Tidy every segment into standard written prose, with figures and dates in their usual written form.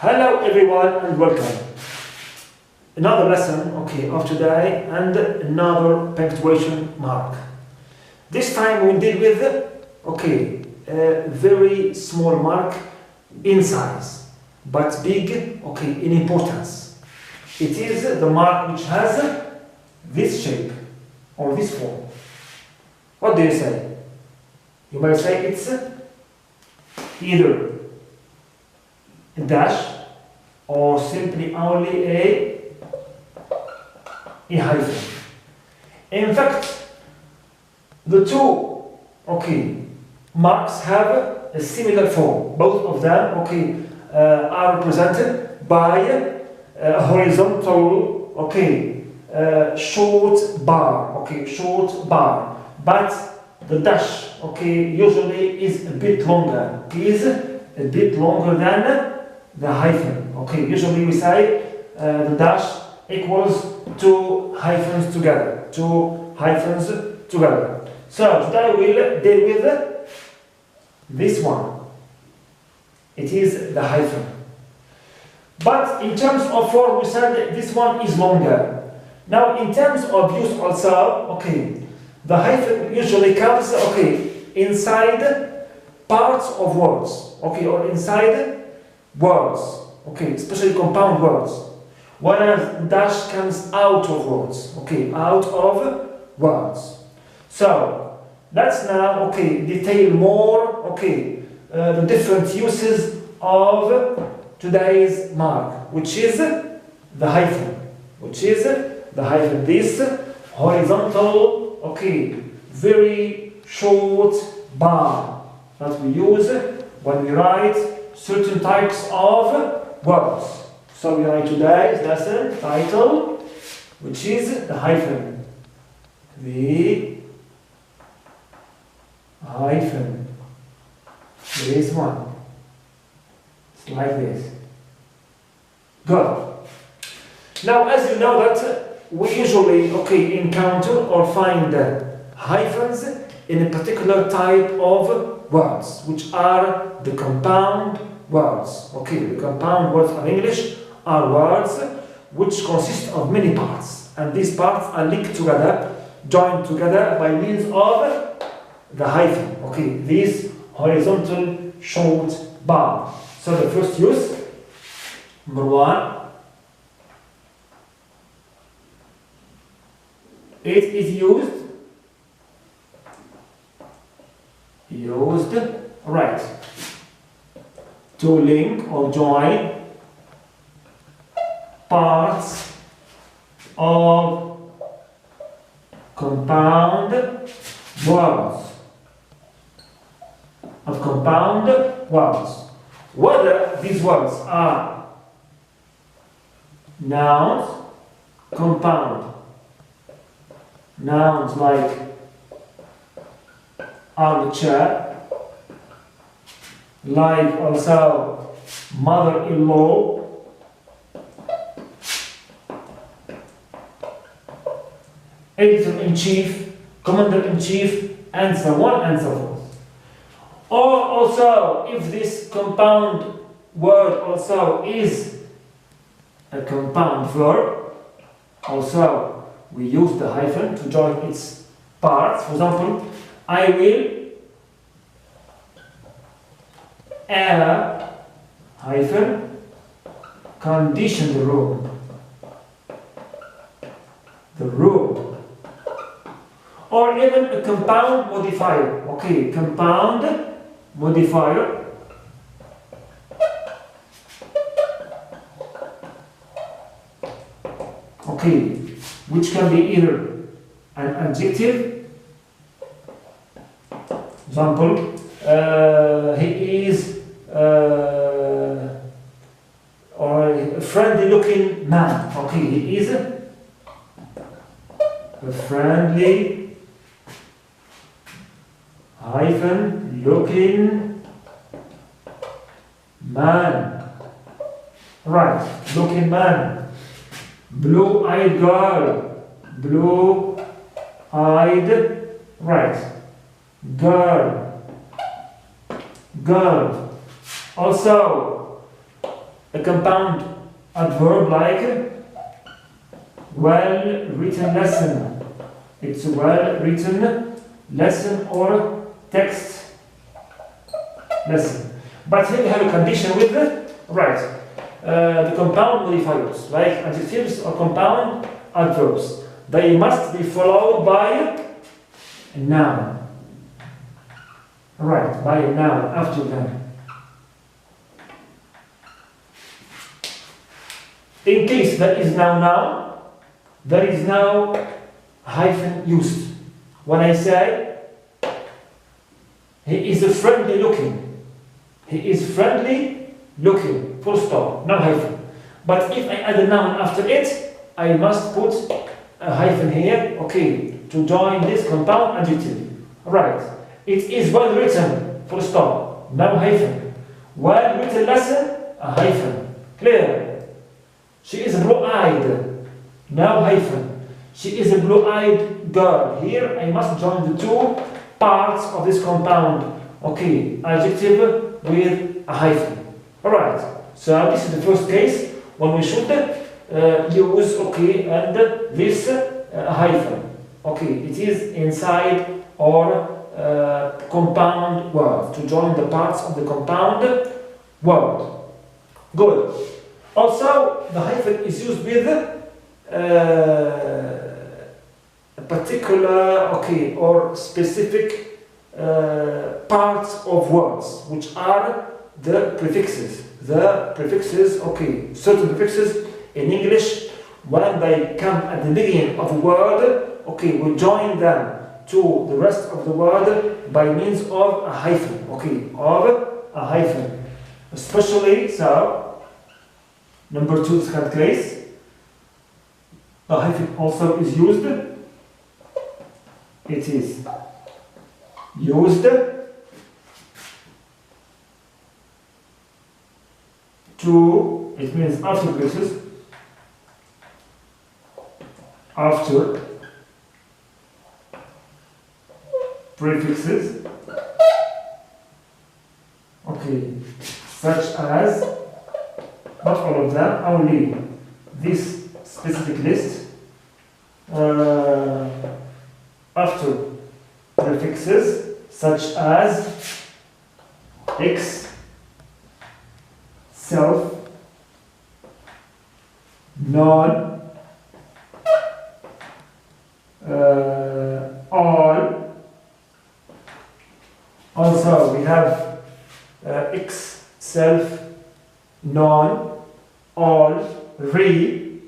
Hello everyone and welcome. Another lesson, of today and another punctuation mark. This time we'll deal with, a very small mark in size, but big, in importance. It is the mark which has this shape or this form. What do you say? You might say it's either a dash or simply only a hyphen. In fact, the two marks have a similar form. Both of them are represented by a horizontal short bar, but the dash usually is a bit longer, than the hyphen. Usually we say the dash equals two hyphens together. So today we'll deal with this one. It is the hyphen. But in terms of form, we said this one is longer. Now in terms of use also, the hyphen usually comes inside parts of words, or inside words, especially compound words. Whereas the dash comes out of words, out of words. So let's now detail more the different uses of today's mark, which is the hyphen. This horizontal, very short bar that we use when we write certain types of words. So we write today's lesson title, which is the hyphen. The hyphen. This one. It's like this. Good. Now, as you know that we usually encounter or find hyphens in a particular type of words, which are the compound words. The compound words of English are words which consist of many parts, and these parts are linked together, joined together by means of the hyphen. This horizontal short bar. So the first use, number one, it is used right to link or join parts of compound words. Whether these words are nouns, compound nouns like armchair, like also mother-in-law, editor-in-chief, commander-in-chief, and so on and so forth. Or also, if this compound word also is a compound verb, also we use the hyphen to join its parts. For example, I will air hyphen condition the room. Or even a compound modifier. Compound modifier. Which can be either an adjective. Example, he is or a friendly looking man. He is a friendly hyphen looking man. Right, looking man. Blue-eyed girl. Blue-eyed, right. Girl. Also, a compound adverb like well-written lesson. It's a well-written lesson or text lesson. But here we have a condition with the compound modifiers, like adjectives or compound adverbs. They must be followed by a noun. Right, by a noun after them. In case there is no noun, there is no hyphen used. When I say he is friendly looking, he is friendly looking, full stop, no hyphen. But if I add a noun after it, I must put a hyphen here, okay, to join this compound adjective. Right. It is well written, full stop, no hyphen. Well written lesson, a hyphen. Clear? She is blue-eyed, no hyphen. She is a blue-eyed girl. Here I must join the two parts of this compound, okay, adjective with a hyphen. Alright, so this is the first case when we should use, okay, and this hyphen. Okay, it is inside or compound word, to join the parts of the compound word. Good. Also, the hyphen is used with a particular, okay, or specific parts of words, which are the prefixes. The prefixes, okay, certain prefixes in English, when they come at the beginning of a word, okay, we join them to the rest of the word by means of a hyphen, okay, of a hyphen. Especially, so, number 2, second case, a hyphen also is used. It is used to, it means after prefixes, after prefixes, okay, such as, not all of them, only this specific list, after prefixes such as X, self, non, all. Also we have X, self, non, all, re,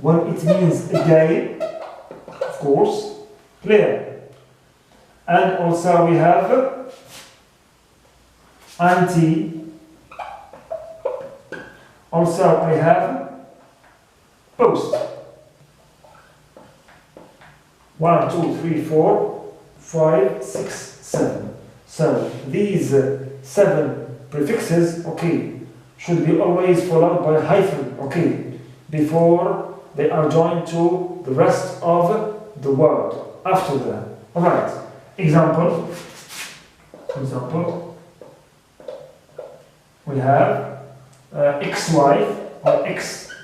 when it means again, of course, clear. And also we have anti. Also I have post. 1, 2, 3, 4, 5, 6, 7. So these 7 prefixes, okay, should be always followed by a hyphen, okay, before they are joined to the rest of the word after them. Alright, example. For example, we have ex-wife or ex-president,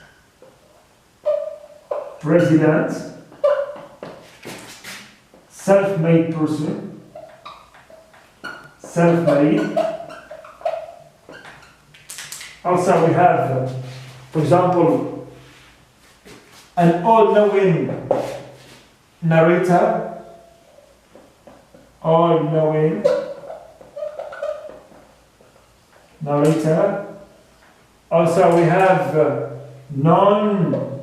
self-made person, self-made. Also we have, for example, an all-knowing narrator, all-knowing narrator. Also we have non-smoking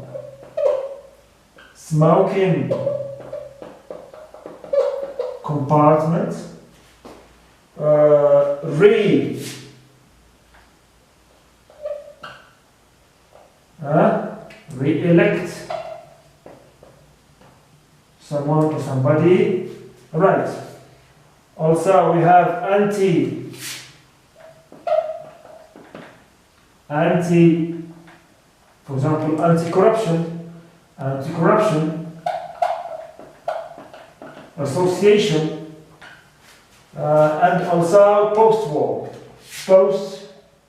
compartment, re-elect someone or somebody, right. Also we have anti, for example, anti-corruption, association, and also post-war,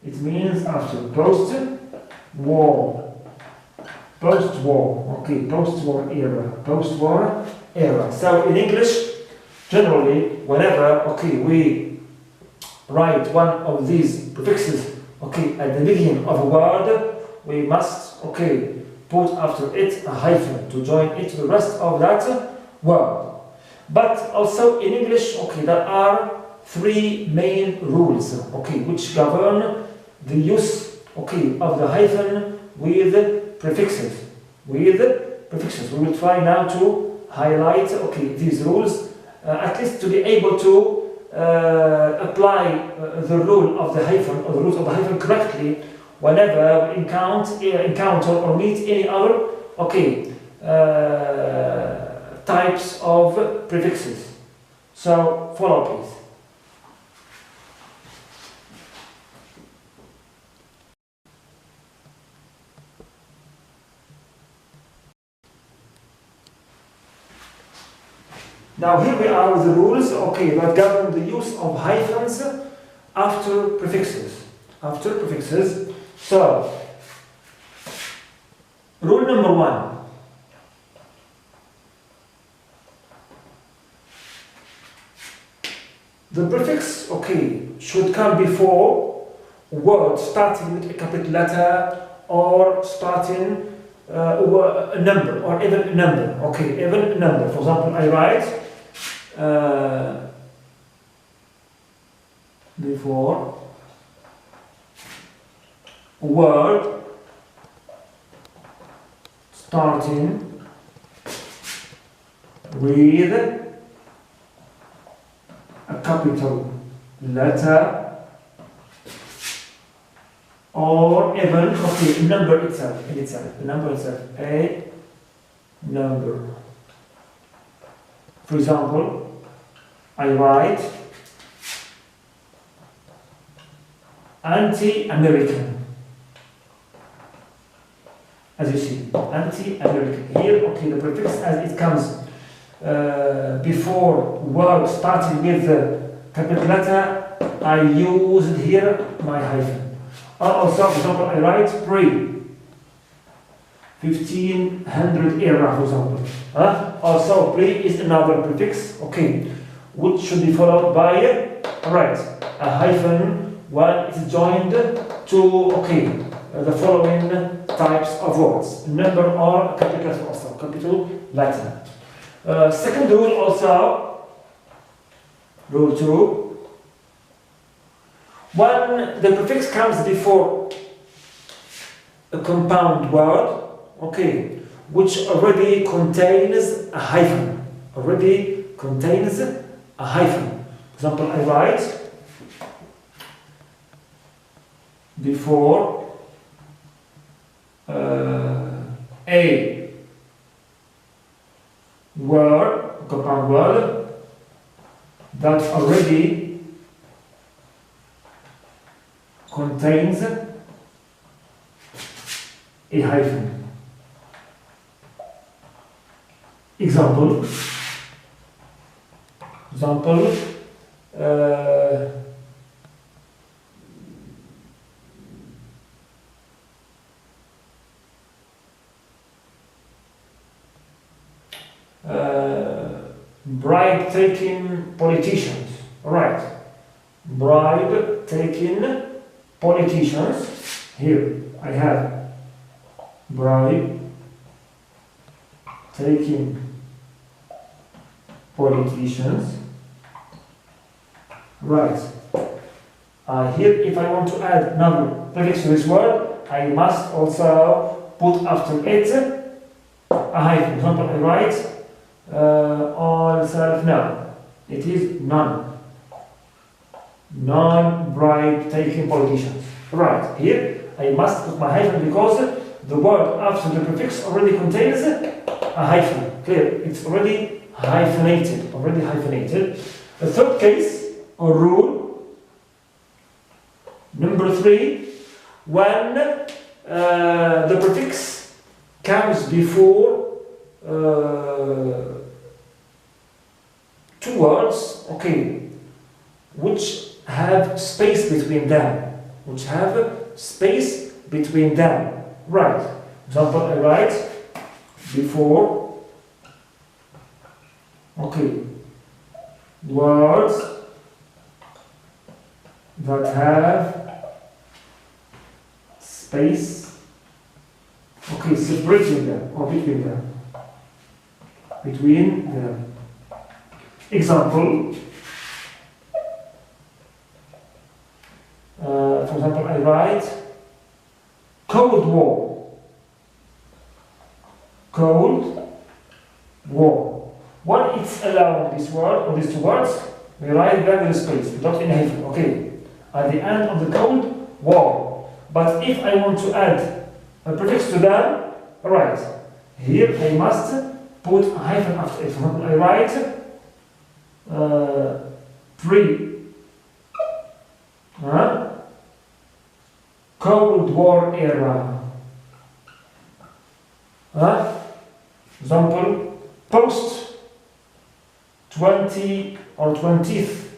It means after post-war. Post-war. Okay, post-war era. Post-war era. So in English, generally, whenever, okay, we write one of these prefixes, okay, at the beginning of a word, we must, okay, put after it a hyphen to join it to the rest of that word. But also in English, okay, there are three main rules, okay, which govern the use, okay, of the hyphen with prefixes. We will try now to highlight, okay, these rules, at least to be able to apply the rule of the hyphen or the rules of the hyphen correctly whenever we encounter or meet any other, okay, types of prefixes. So follow, please. Now here we are with the rules, okay, that govern the use of hyphens after prefixes. After prefixes. So, rule number 1. The prefix, okay, should come before words starting with a capital letter or starting a number, or even a number, okay, even a number. For example, I write before word starting with a capital letter or even, okay, number itself, the number itself, a number. For example, I write anti-American. As you see, anti-American. Here, okay, the prefix as it comes before word starting with the capital letter, I use here my hyphen. Also, for example, I write pre-1500 era, for example. Also, pre is another prefix, okay, which should be followed by a hyphen when it is joined to, okay, the following types of words: number or capital letter, also capital letter. Second rule also, rule 2. When the prefix comes before a compound word, okay, which already contains a hyphen, For example, I write before a word, compound word, that already contains a hyphen. Example, bribe-taking politicians. Right. Bribe-taking politicians. Here I have bribe-taking politicians. Right. Here, if I want to add another prefix to this word, I must also put after it a hyphen. For example, I write all self, no. It is none. Non-bribe-taking politicians. Right. Here, I must put my hyphen because the word after the prefix already contains a hyphen. Clear? It's already hyphenated. The third case or rule, number 3, when the prefix comes before two words, okay, which have space between them. which have space between them. Right. Example, I write before. Okay. Words that have space. Okay, separating them or between them. Between them. Example. For example, I write Cold War. Cold War. When it's allowed this word or these two words, we write them with space, not in hyphen. Okay. At the end of the Cold War. But if I want to add a prefix to them, alright. Here I must put a hyphen after it. I write Cold War era. Example, post 20 or 20th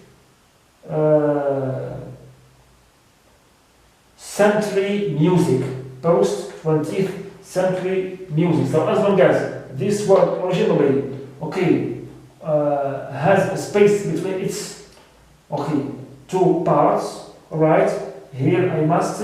century music. Post 20th century music. So as long as this word originally, okay, has a space between its, okay, two parts, alright, here I must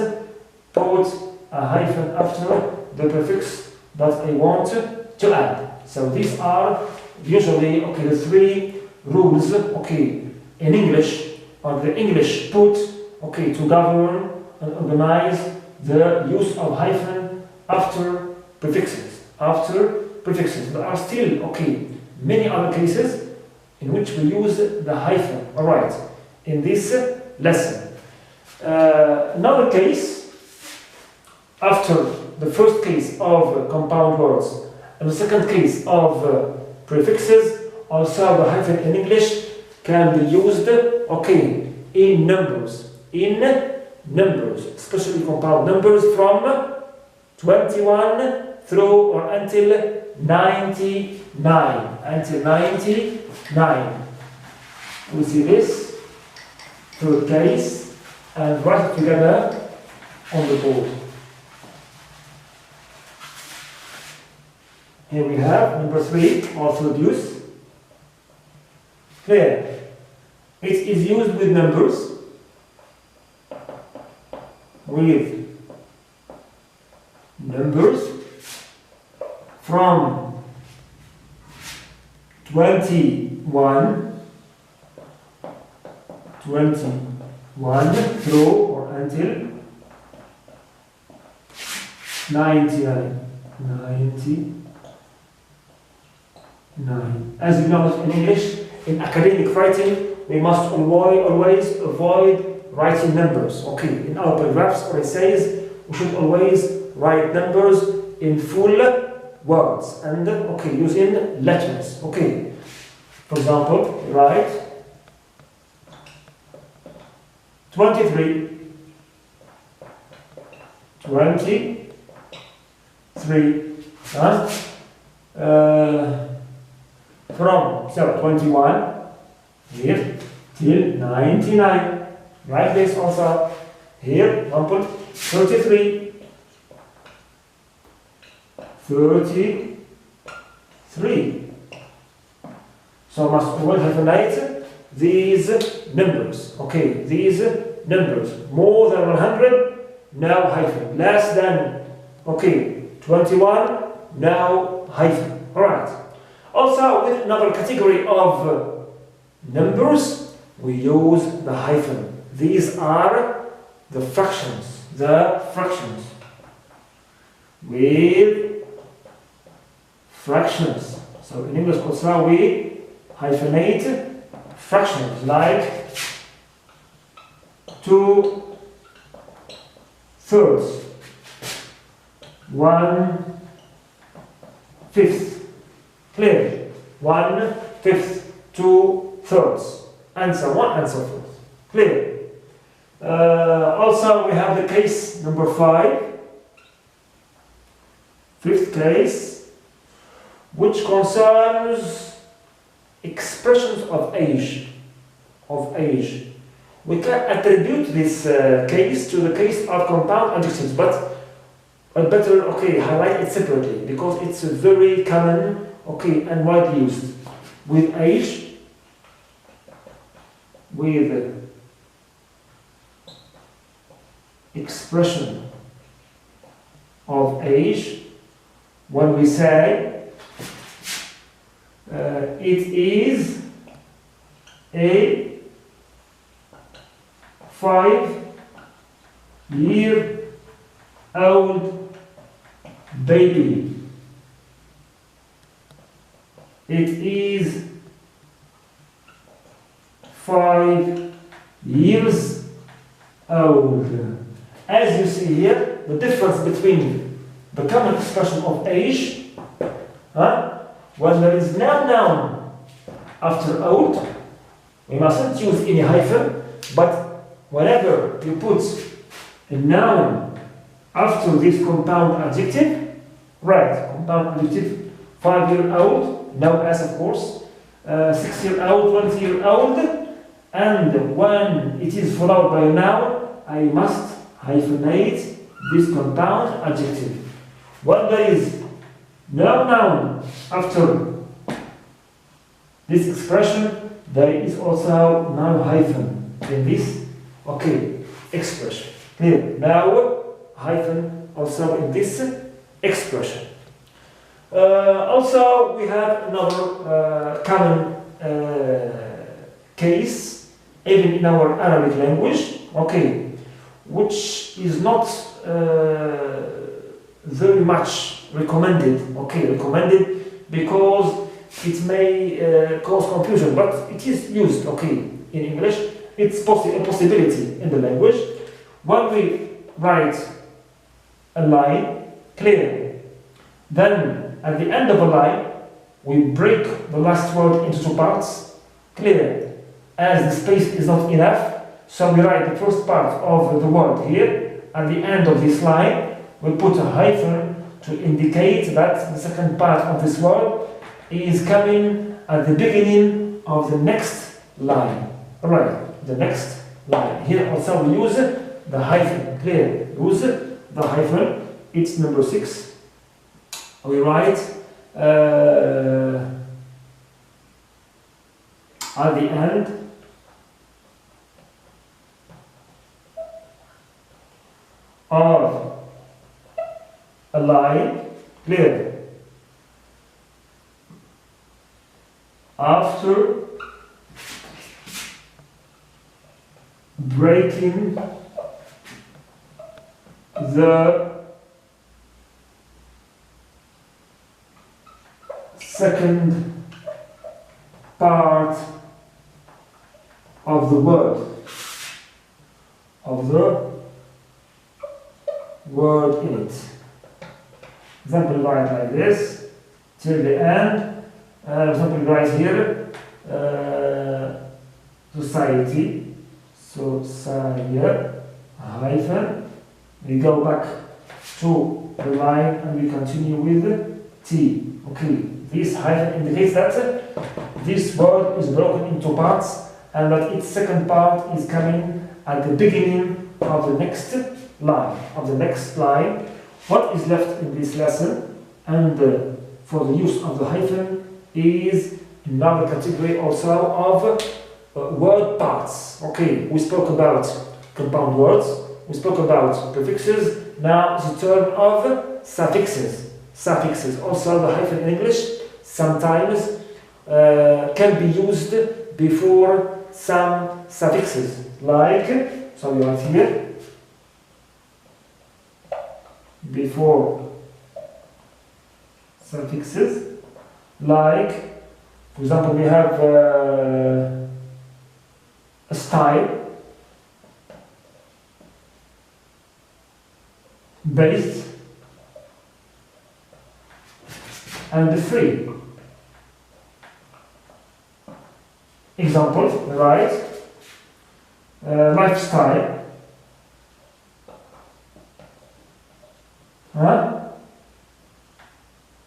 put a hyphen after the prefix that I want to add. So these are usually, okay, the three rules, okay, in English, or the English put, okay, to govern and organize the use of hyphen after prefixes. After prefixes. There are still, okay, many other cases in which we use the hyphen. Alright, in this lesson. Another case, after the first case of compound words and the second case of prefixes, also the hyphen in English can be used, okay, in numbers. In numbers, especially compound numbers from 21 through or until 99. Until 99. We see this third case and write it together on the board. Here we have number 3, also use. Clear. It is used with numbers. With numbers from 21 through or until 99. As you know in English, in academic writing, we must always avoid writing numbers. Okay, in our paragraphs or essays, we should always write numbers in full words and, okay, using letters. Okay, for example, write 23. From 21 here till 99. Write this also here. Example 33. So must always hyphenate these numbers. Okay, these numbers. More than 100, now hyphen. Less than, okay, 21, now hyphen. Alright. Also, with another category of numbers, we use the hyphen. These are the fractions. With fractions. So in English also we hyphenate fractions like 2/3, 1/5. Clear? 1/5, 2/3, and so on and so forth. Clear? Also, we have the case number 5, fifth case, which concerns expressions of age. we can attribute this case to the case of compound adjectives, but better, okay, highlight it separately because it's very common, okay, and widely used. With age, with expression of age, when we say it is a 5-year-old baby. It is 5 years old. As you see here, the difference between the common expression of age, when there is no noun after old, we mustn't use any hyphen, but whenever you put a noun after this compound adjective, right, compound adjective, 5-year-old, no s of course, 6-year-old, 20-year-old, and when it is followed by a noun, I must hyphenate this compound adjective. When there is no noun after this expression, there is also no hyphen in this, okay, expression. Clear? Now, hyphen also in this expression. Also, we have another common case, even in our Arabic language, okay, which is not very much recommended, okay, recommended because it may cause confusion, but it is used, okay, in English. It's a possibility in the language. When we write a line, clear, then at the end of a line, we break the last word into two parts, clear, as the space is not enough, so we write the first part of the word here, at the end of this line, we put a hyphen to indicate that the second part of this word is coming at the beginning of the next line. Alright, the next line. Here also we use the hyphen, clear, use the hyphen, it's number 6. We write at the end of a line, clear, after breaking the second part of the word, in it. Example, write like this till the end. Example, write here society, hyphen. We go back to the line and we continue with T. Okay, this hyphen indicates that this word is broken into parts and that its second part is coming at the beginning of the next line. What is left in this lesson and for the use of the hyphen is another category also of word parts. Okay, we spoke about compound words, we spoke about prefixes, now the turn of suffixes. Also the hyphen in English sometimes can be used before some suffixes, like, so we write here, before suffixes, like, for example, we have a style, based, and free. Example, right? Lifestyle.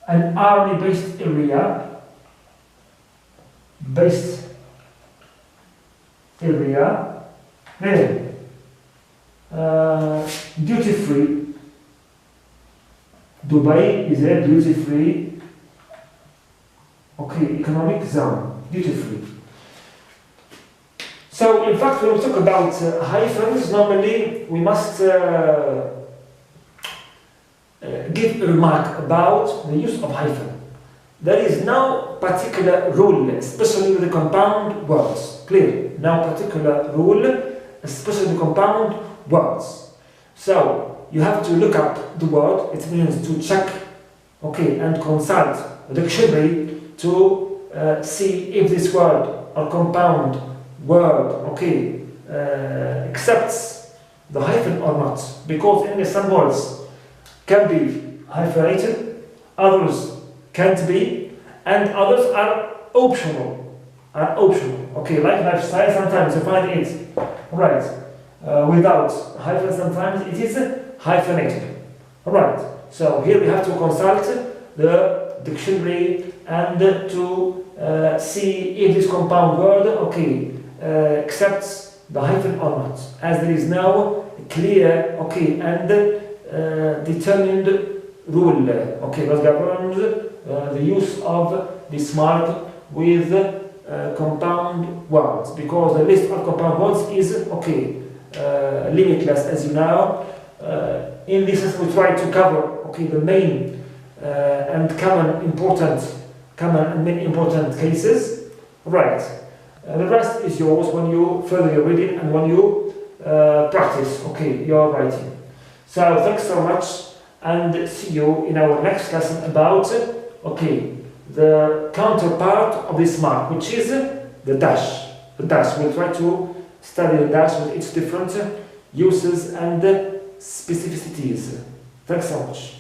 An hourly based area. Then, duty free. Dubai is a duty free, okay, economic zone, duty free. So, in fact, when we talk about hyphens, normally we must give a remark about the use of hyphen. There is no particular rule, especially with the compound words. Clear? No particular rule, especially the compound words. So, you have to look up the word. It means to check, okay, and consult the dictionary to see if this word or compound word, okay, accepts the hyphen or not. Because in some words can be hyphenated, others can't be, and others are optional. Okay, like lifestyle, sometimes you find it right without hyphen, sometimes it is hyphenated. Alright, so here we have to consult the dictionary and to see if this compound word, okay, accepts the hyphen or not, as there is no clear, okay, and determined rule, okay, that governs the use of this mark with compound words, because the list of compound words is, okay, limitless, as you know. In this lesson we try to cover, okay, the main and common and main important cases. Right. The rest is yours when you further your reading and when you practice, okay, your writing. So thanks so much, and see you in our next lesson about, okay, the counterpart of this mark, which is the dash. The dash. We'll try to study the dash with its different uses and specificities. Thanks so much.